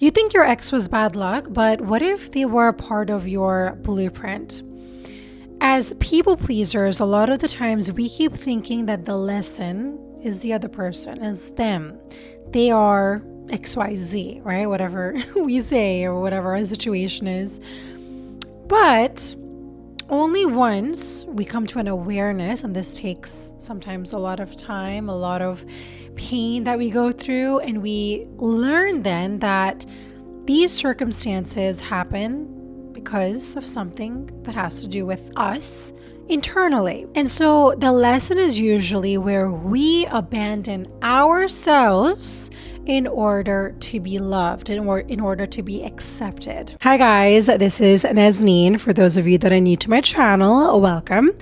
You think your ex was bad luck, but what if they were a part of your blueprint? As people pleasers, a lot of the times we keep thinking that the lesson is the other person, is them. They are XYZ, right? Whatever we say or whatever our situation is. But only once we come to an awareness, and this takes sometimes a lot of time, a lot of pain that we go through, and we learn then that these circumstances happen because of something that has to do with us internally. And so the lesson is usually where we abandon ourselves in order to be loved, in order to be accepted. Hi guys, this is Nazneen. For those of you that are new to my channel, welcome.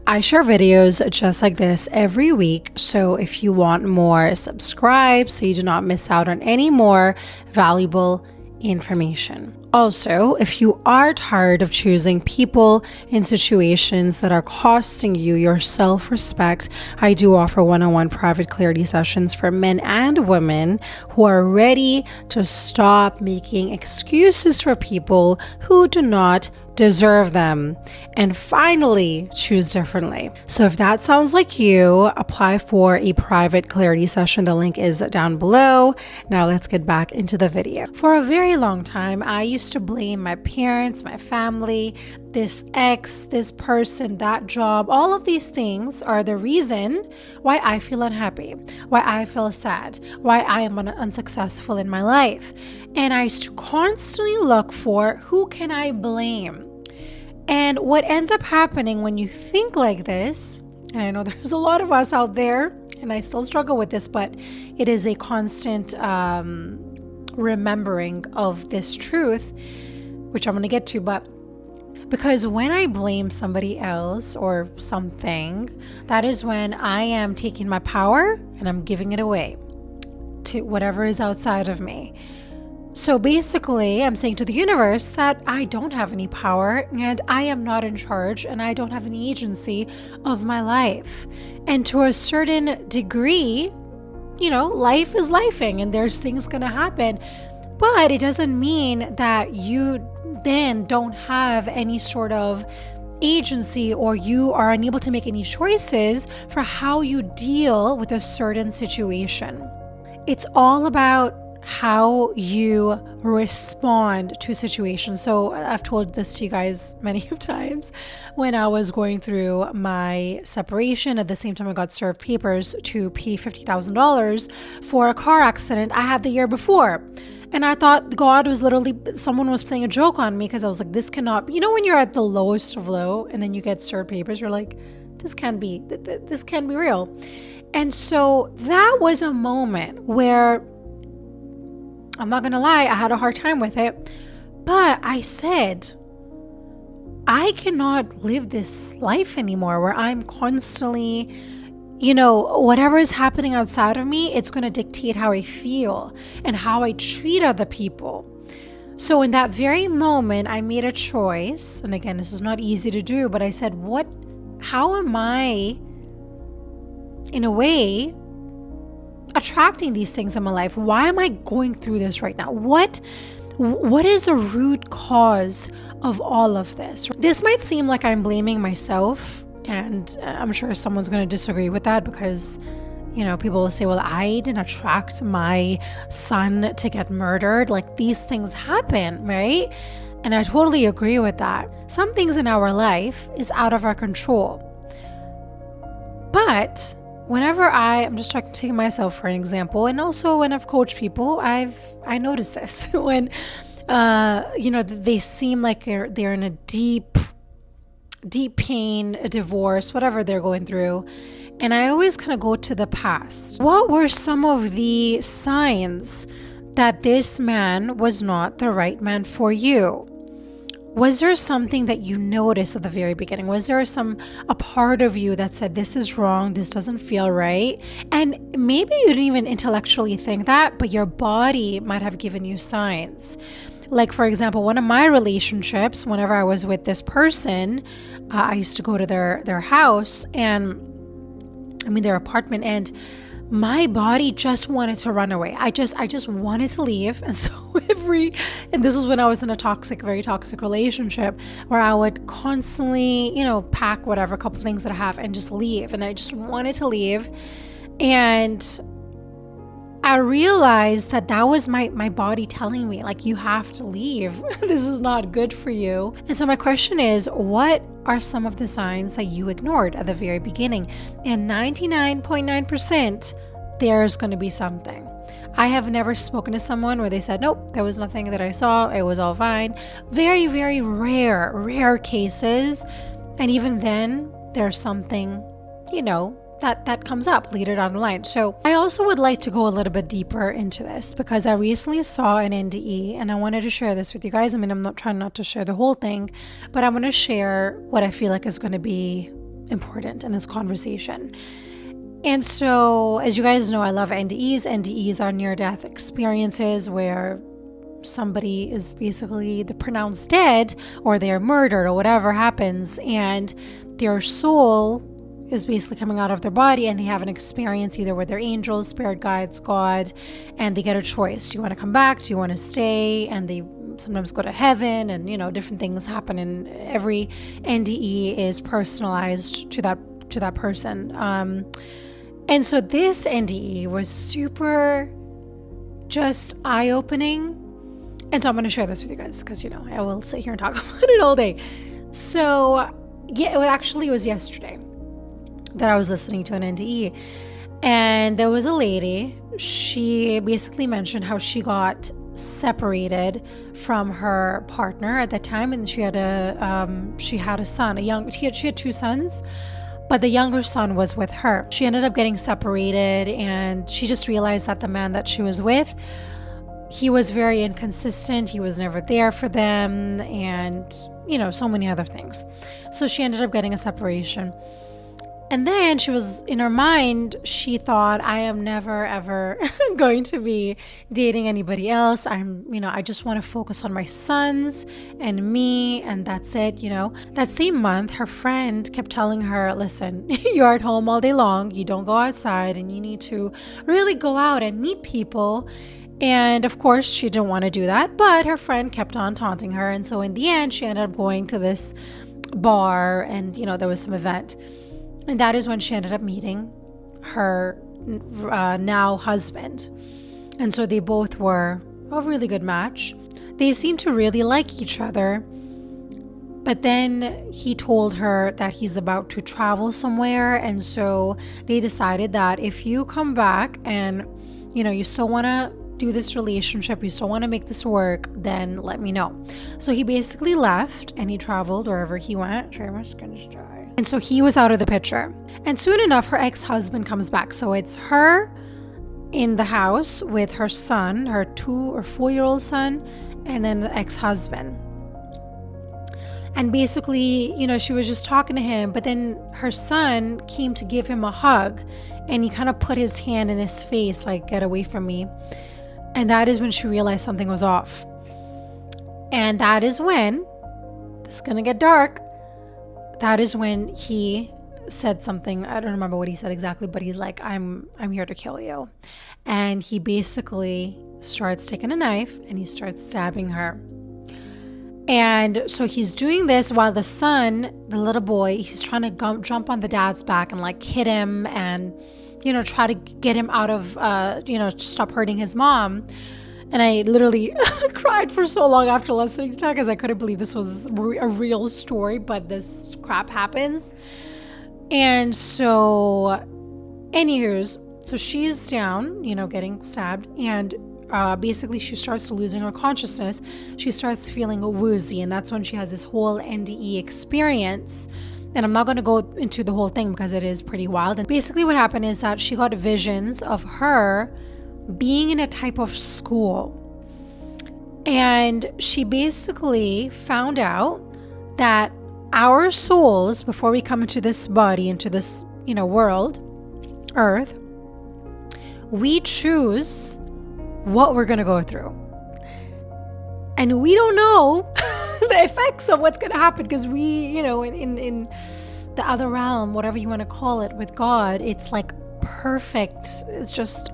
I share videos just like this every week, so if you want more, subscribe so you do not miss out on any more valuable information. Also, if you are tired of choosing people in situations that are costing you your self-respect, I do offer one-on-one private clarity sessions for men and women who are ready to stop making excuses for people who do not deserve them and finally choose differently. So if that sounds like you, apply for a private clarity session. The link is down below. Now let's get back into the video. For a very long time, I used to blame my parents, my family, this ex, this person, that job. All of these things are the reason why I feel unhappy, why I feel sad, why I am unsuccessful in my life. And I used to constantly look for who can I blame. And what ends up happening when you think like this, and I know there's a lot of us out there, and I still struggle with this, but it is a constant remembering of this truth, which I'm going to get to. But because when I blame somebody else or something, that is when I am taking my power and I'm giving it away to whatever is outside of me. So basically, I'm saying to the universe that I don't have any power and I am not in charge and I don't have any agency of my life. And to a certain degree, you know, life is lifing and there's things going to happen. But it doesn't mean that you then don't have any sort of agency or you are unable to make any choices for how you deal with a certain situation. It's all about how you respond to situations. So I've told this to you guys many of times. When I was going through my separation, at the same time I got served papers to pay $50,000 for a car accident I had the year before. And I thought God was literally, someone was playing a joke on me because I was like, this cannot be, you know, when you're at the lowest of low and then you get served papers, you're like, this can't be real. And so that was a moment where, I'm not going to lie, I had a hard time with it, but I said, I cannot live this life anymore where I'm constantly, you know, whatever is happening outside of me, it's going to dictate how I feel and how I treat other people. So in that very moment, I made a choice. And again, this is not easy to do, but I said, how am I, in a way, attracting these things in my life? Why am I going through this right now? What is the root cause of all of this? This might seem like I'm blaming myself, and I'm sure someone's going to disagree with that because, you know, people will say, well, I didn't attract my son to get murdered. Like, these things happen, right? And I totally agree with that. Some things in our life is out of our control. But whenever I'm just taking myself for an example, and also when I've coached people, I noticed this when, you know, they seem like they're in a deep pain, a divorce, whatever they're going through. And I always kind of go to the past. What were some of the signs that this man was not the right man for you? Was there something that you noticed at the very beginning? Was there a part of you that said, this is wrong, this doesn't feel right? And maybe you didn't even intellectually think that, but your body might have given you signs. Like, for example, one of my relationships, whenever I was with this person, I used to go to their house and, their apartment, and my body just wanted to run away. I just wanted to leave. And so and this was when I was in a very toxic relationship where I would constantly, pack whatever, couple things that I have and just leave. And I just wanted to leave. And I realized that was my body telling me, like, you have to leave. This is not good for you. And so my question is, what are some of the signs that you ignored at the very beginning? And 99.9%, there's going to be something. I have never spoken to someone where they said, nope, there was nothing that I saw. It was all fine. Very, very rare cases. And even then, there's something, that comes up later down the line. So I also would like to go a little bit deeper into this because I recently saw an NDE and I wanted to share this with you guys. I mean, I'm not trying not to share the whole thing, but I'm going to share what I feel like is going to be important in this conversation. And so, as you guys know, I love NDEs. NDEs are near-death experiences where somebody is basically pronounced dead or they're murdered or whatever happens, and their soul is basically coming out of their body and they have an experience either with their angels, spirit guides, God, and they get a choice. Do you want to come back? Do you want to stay? And they sometimes go to heaven, and different things happen, and every NDE is personalized to that person. And so this NDE was super just eye-opening. And so I'm going to share this with you guys because, I will sit here and talk about it all day. So yeah, it was yesterday that I was listening to an NDE, and there was a lady. She basically mentioned how she got separated from her partner at that time, and she had a son, she had two sons, but the younger son was with her. She ended up getting separated, and she just realized that the man that she was with, he was very inconsistent. He was never there for them, and so many other things. So she ended up getting a separation. And then she was, in her mind, she thought, I am never, ever going to be dating anybody else. I just want to focus on my sons and me, and that's it, That same month, her friend kept telling her, listen, you're at home all day long. You don't go outside, and you need to really go out and meet people. And of course, she didn't want to do that, but her friend kept on taunting her. And so in the end, she ended up going to this bar, and, there was some event. And that is when she ended up meeting her now husband. And so they both were a really good match. They seemed to really like each other. But then he told her that he's about to travel somewhere. And so they decided that if you come back and, you still want to do this relationship, you still want to make this work, then let me know. So he basically left and he traveled wherever he went. And so he was out of the picture. And soon enough, her ex-husband comes back. So it's her in the house with her son, her 2 or 4-year-old son, and then the ex-husband. And basically, she was just talking to him, but then her son came to give him a hug, and he kind of put his hand in his face, like, get away from me. And that is when she realized something was off. And that is when, this is going to get dark, that is when he said something. I don't remember what he said exactly, but he's like, I'm here to kill you. And he basically starts taking a knife and he starts stabbing her. And so he's doing this while the son, the little boy, he's trying to jump on the dad's back and like hit him and, try to get him out of, stop hurting his mom. And I literally cried for so long after listening to that because I couldn't believe this was a real story, but this crap happens. And so, anywho's, so she's down, getting stabbed, and basically she starts losing her consciousness. She starts feeling woozy, and that's when she has this whole NDE experience. And I'm not going to go into the whole thing because it is pretty wild. And basically what happened is that she got visions of her being in a type of school. And she basically found out that our souls, before we come into this body, into this, world, earth, we choose what we're going to go through. And we don't know the effects of what's going to happen because we, in the other realm, whatever you want to call it, with God, it's like perfect. It's just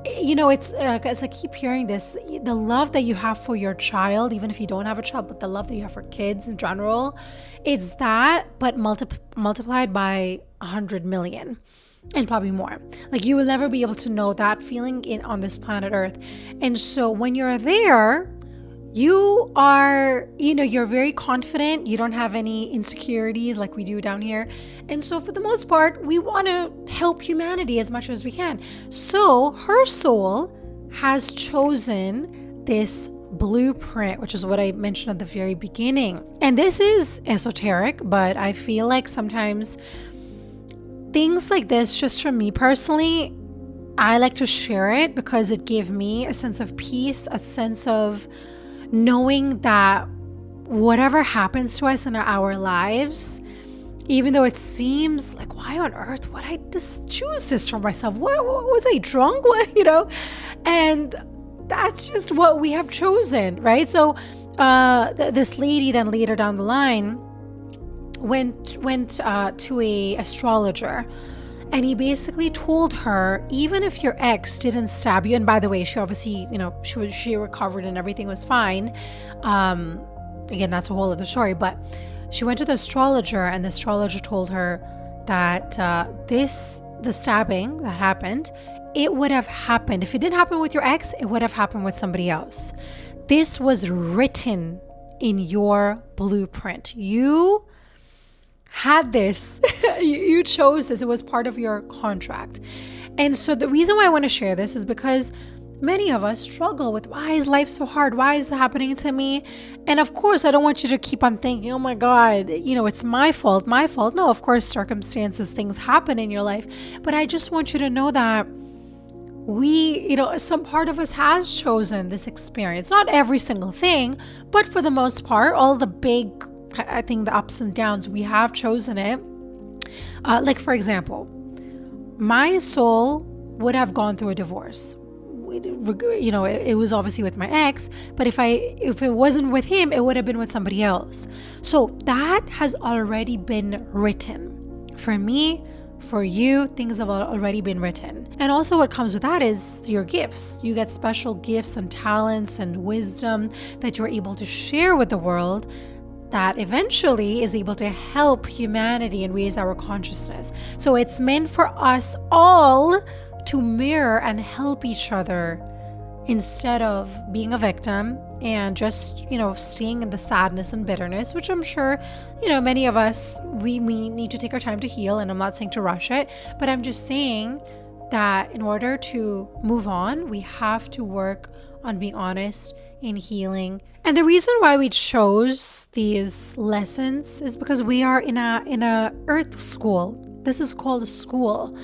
it's as I keep hearing this, the love that you have for your child, even if you don't have a child, but the love that you have for kids in general, it's that, but multiplied by 100 million and probably more. Like, you will never be able to know that feeling on this planet Earth. And so when you're there, you are, you're very confident. You don't have any insecurities like we do down here. And so for the most part, we want to help humanity as much as we can. So her soul has chosen this blueprint, which is what I mentioned at the very beginning. And this is esoteric, but I feel like sometimes things like this, just for me personally, I like to share it because it gave me a sense of peace, a sense of knowing that whatever happens to us in our lives, even though it seems like, why on earth would I just choose this for myself? What was I drunk? And that's just what we have chosen, right? So this lady then later down the line went to a astrologer. And he basically told her, even if your ex didn't stab you, and by the way, she obviously, she recovered and everything was fine. Again, that's a whole other story. But she went to the astrologer, and the astrologer told her that the stabbing that happened, it would have happened. If it didn't happen with your ex, it would have happened with somebody else. This was written in your blueprint. You had this, you chose this, it was part of your contract. And so the reason why I want to share this is because many of us struggle with, why is life so hard? Why is it happening to me? And of course, I don't want you to keep on thinking, oh my God, it's my fault. No, of course, circumstances, things happen in your life. But I just want you to know that some part of us has chosen this experience. Not every single thing, but for the most part, all the big, I think the ups and downs, we have chosen it. Like, for example, my soul would have gone through a divorce. It was obviously with my ex, but if it wasn't with him, it would have been with somebody else. So that has already been written. For me, for you, things have already been written. And also what comes with that is your gifts. You get special gifts and talents and wisdom that you're able to share with the world, that eventually is able to help humanity and raise our consciousness. So it's meant for us all to mirror and help each other instead of being a victim and just, staying in the sadness and bitterness, which I'm sure, many of us, we need to take our time to heal. And I'm not saying to rush it, but I'm just saying that in order to move on, we have to work on being honest in healing. And the reason why we chose these lessons is because we are in a earth school. This is called a school.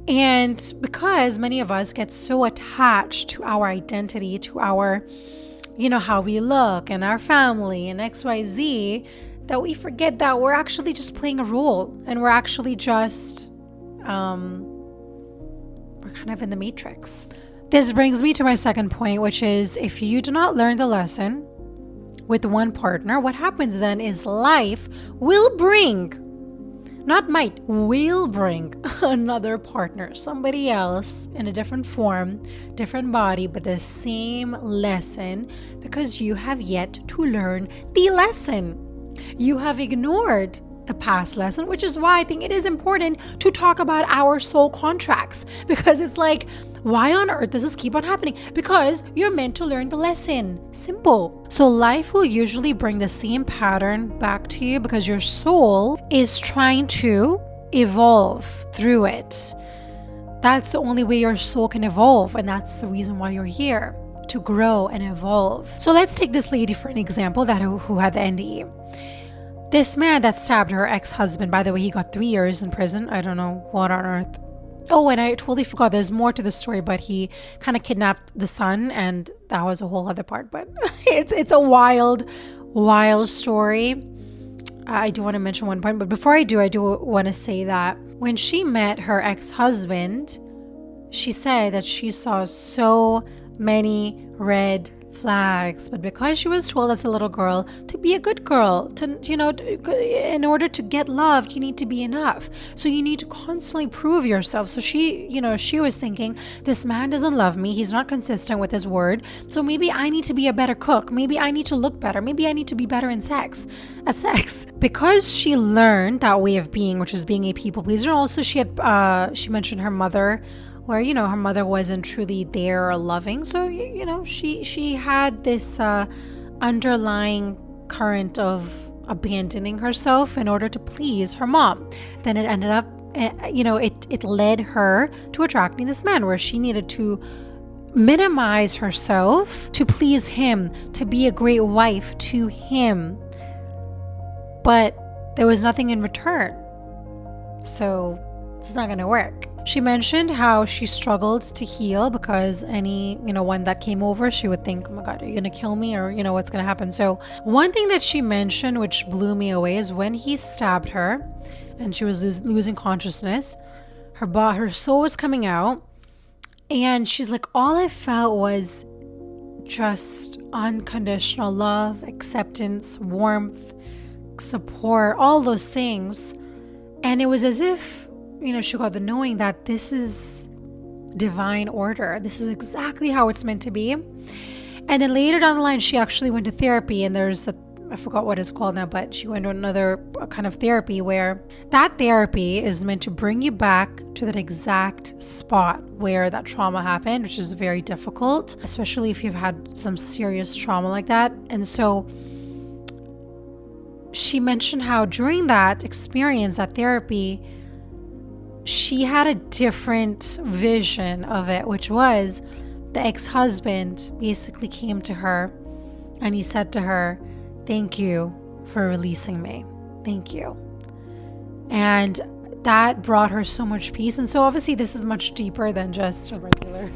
And because many of us get so attached to our identity, to our, how we look and our family and XYZ, that we forget that we're actually just playing a role, and we're actually just, we're kind of in the matrix. This brings me to my second point, which is, if you do not learn the lesson with one partner, what happens then is life will bring, will bring another partner, somebody else in a different form, different body, but the same lesson, because you have yet to learn the lesson. You have ignored the past lesson, which is why I think it is important to talk about our soul contracts, because it's like, why on earth does this keep on happening? Because you're meant to learn the lesson. Simple. So life will usually bring the same pattern back to you because your soul is trying to evolve through it. That's the only way your soul can evolve, and that's the reason why you're here, to grow and evolve. So let's take this lady for an example, who had the NDE. This man that stabbed her ex-husband, by the way, he got 3 years in prison. I don't know what on earth. Oh, and I totally forgot, there's more to the story, but he kind of kidnapped the son, and that was a whole other part. But it's a wild story. I do want to mention one point, but before I do want to say that when she met her ex-husband, she said that she saw so many red flags. But because she was told as a little girl to be a good girl, in order to get loved, you need to be enough. So you need to constantly prove yourself. So she was thinking, this man doesn't love me. He's not consistent with his word. So maybe I need to be a better cook. Maybe I need to look better. Maybe I need to be better at sex. Because she learned that way of being, which is being a people pleaser. Also, she mentioned her mother, where her mother wasn't truly there or loving. So she had this underlying current of abandoning herself in order to please her mom. Then it ended up it led her to attracting this man, where she needed to minimize herself to please him, to be a great wife to him, but there was nothing in return. So it's not going to work. She mentioned how she struggled to heal because any, one that came over, she would think, oh my God, are you going to kill me? Or, what's going to happen? So one thing that she mentioned, which blew me away, is when he stabbed her and she was losing consciousness, her soul was coming out. And she's like, all I felt was just unconditional love, acceptance, warmth, support, all those things. And it was as if she got the knowing that this is divine order. This is exactly how it's meant to be. And then later down the line, she actually went to therapy, and I forgot what it's called now, but she went to another kind of therapy, where that therapy is meant to bring you back to that exact spot where that trauma happened, which is very difficult, especially if you've had some serious trauma like that. And so she mentioned how during that experience, that therapy, she had a different vision of it, which was the ex-husband basically came to her and he said to her, thank you for releasing me. Thank you. And that brought her so much peace. And so obviously this is much deeper than just a regular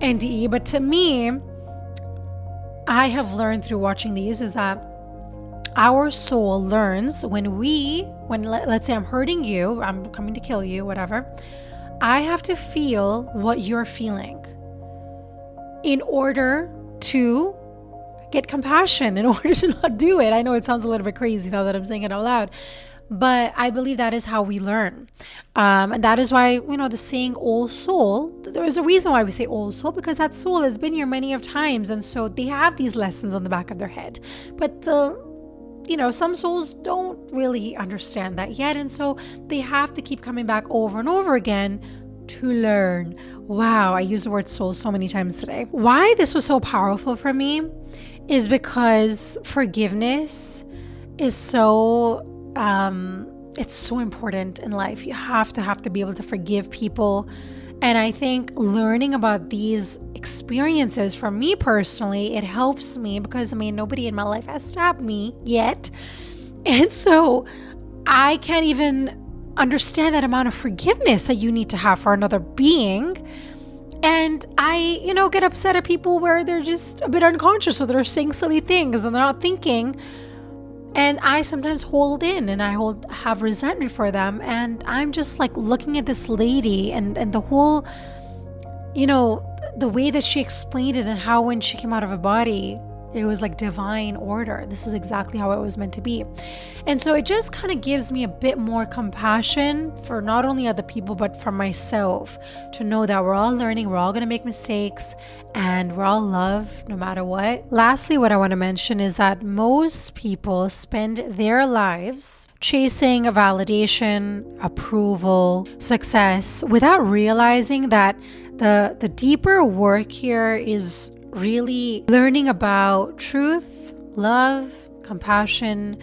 NDE. But to me, I have learned through watching these is that our soul learns when let's say I'm hurting you, I'm coming to kill you, whatever, I have to feel what you're feeling in order to get compassion, in order to not do it. I know it sounds a little bit crazy now that I'm saying it out loud, but I believe that is how we learn. And that is why, the saying old soul, there's a reason why we say old soul, because that soul has been here many of times. And so they have these lessons on the back of their head, but some souls don't really understand that yet. And so they have to keep coming back over and over again to learn. Wow, I use the word soul so many times today. Why this was so powerful for me is because forgiveness is so, it's so important in life. You have to be able to forgive people. And I think learning about these experiences, for me personally, it helps me because, nobody in my life has stabbed me yet. And so I can't even understand that amount of forgiveness that you need to have for another being. And I, get upset at people where they're just a bit unconscious, or they're saying silly things and they're not thinking. And I sometimes hold in and have resentment for them. And I'm just like looking at this lady and the whole, the way that she explained it, and how when she came out of her body, it was like divine order. This is exactly how it was meant to be. And so it just kind of gives me a bit more compassion for not only other people, but for myself, to know that we're all learning, we're all going to make mistakes, and we're all loved no matter what. Lastly, what I want to mention is that most people spend their lives chasing validation, approval, success, without realizing that the deeper work here is really learning about truth, love, compassion,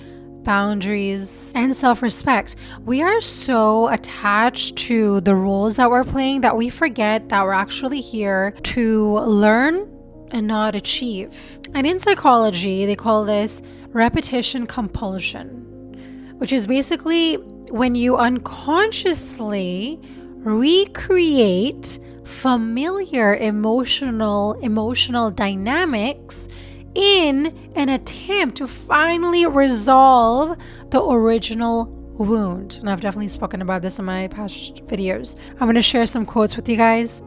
boundaries, and self-respect. We are so attached to the roles that we're playing that we forget that we're actually here to learn and not achieve. And in psychology, they call this repetition compulsion, which is basically when you unconsciously recreate familiar emotional dynamics in an attempt to finally resolve the original wound. And I've definitely spoken about this in my past videos. I'm going to share some quotes with you guys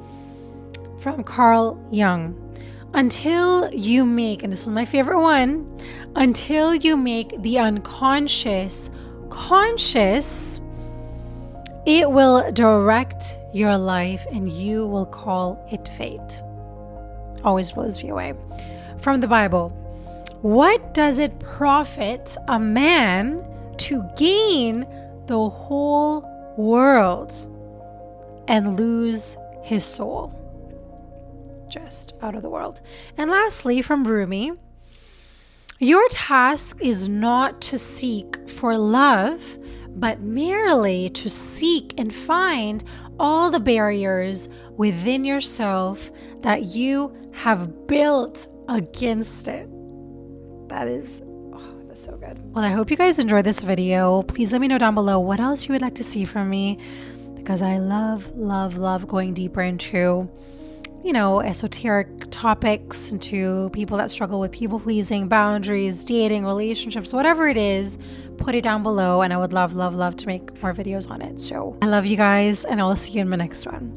from Carl Jung. until you make, and this is my favorite one, until you make the unconscious conscious, it will direct your life and you will call it fate. Always blows me away. From the Bible, what does it profit a man to gain the whole world and lose his soul? Just out of the world. And lastly, from Rumi, your task is not to seek for love, but merely to seek and find all the barriers within yourself that you have built against it. That's so good. Well, I hope you guys enjoyed this video. Please let me know down below what else you would like to see from me, because I love going deeper into esoteric topics, into people that struggle with people pleasing, boundaries, dating, relationships, whatever it is. Put it down below and I would love to make more videos on it. So I love you guys and I will see you in my next one.